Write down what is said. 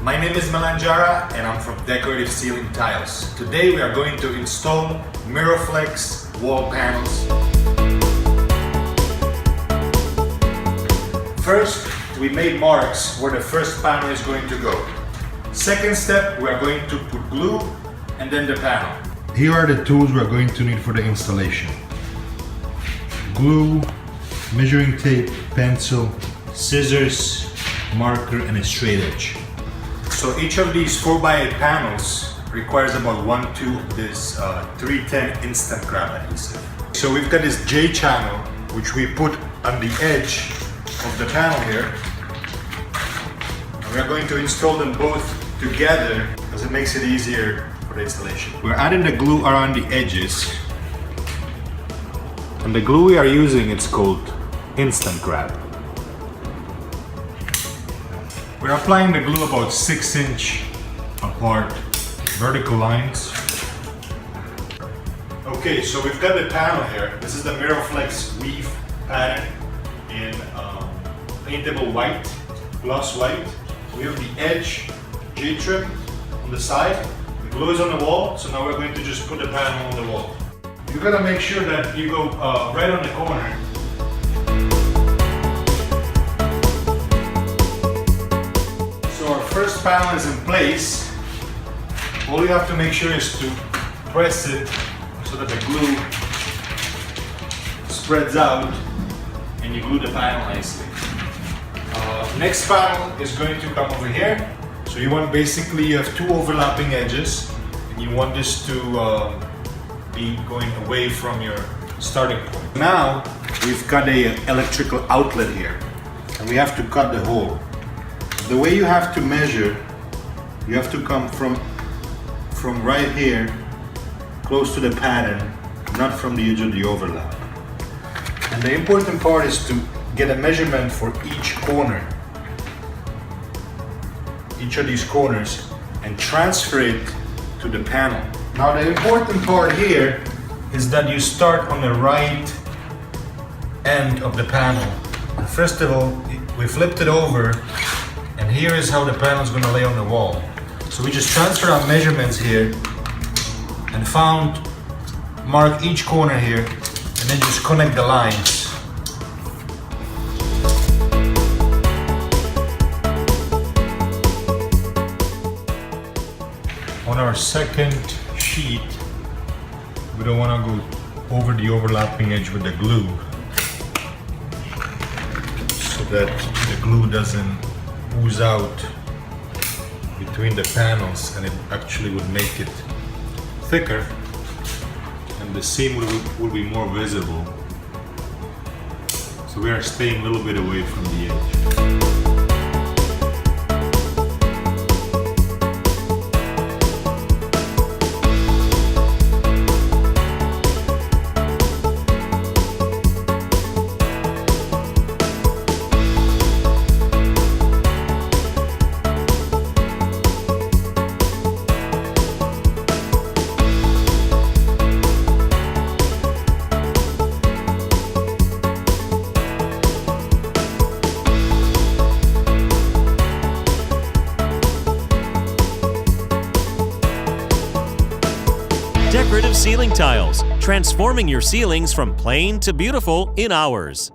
My name is Melanjara and I'm from Decorative Ceiling Tiles. Today we are going to install MirroFlex wall panels. First, we made marks where the first panel is going to go. Second step, we are going to put glue and then the panel. Here are the tools we are going to need for the installation. Glue, measuring tape, pencil, scissors, marker and a straight edge. So each of these 4x8 panels requires about 1/2 of this 310 instant grab adhesive. So we've got this J channel which we put on the edge of the panel here. And we are going to install them both together because it makes it easier for the installation. We're adding the glue around the edges. And the glue we are using, it's called Instant Grab. We're applying the glue about 6-inch apart, vertical lines. Okay, so we've got the panel here. This is the MirroFlex weave pattern in paintable white, gloss white. We have the edge J-trim on the side. The glue is on the wall, so now we're going to just put the panel on the wall. You gotta make sure that you go right on the corner. So our first panel is in place. All you have to make sure is to press it so that the glue spreads out and you glue the panel nicely. Next panel is going to come over here. So you want basically you have 2 overlapping edges and you want this to be going away from your starting point. Now we've got a electrical outlet here and we have to cut the hole. The way you have to measure, you have to come from right here close to the pattern, not from the edge of the overlap. And the important part is to get a measurement for each corner, each of these corners, and transfer it to the panel. Now the important part here is that you start on the right end of the panel. First of all, we flipped it over and here is how the panel is going to lay on the wall. So we just transfer our measurements here and mark each corner here and then just connect the lines. On our second sheet, we don't want to go over the overlapping edge with the glue so that the glue doesn't ooze out between the panels and it actually would make it thicker and the seam will be more visible. So we are staying a little bit away from the edge. Decorative Ceiling Tiles, transforming your ceilings from plain to beautiful in hours.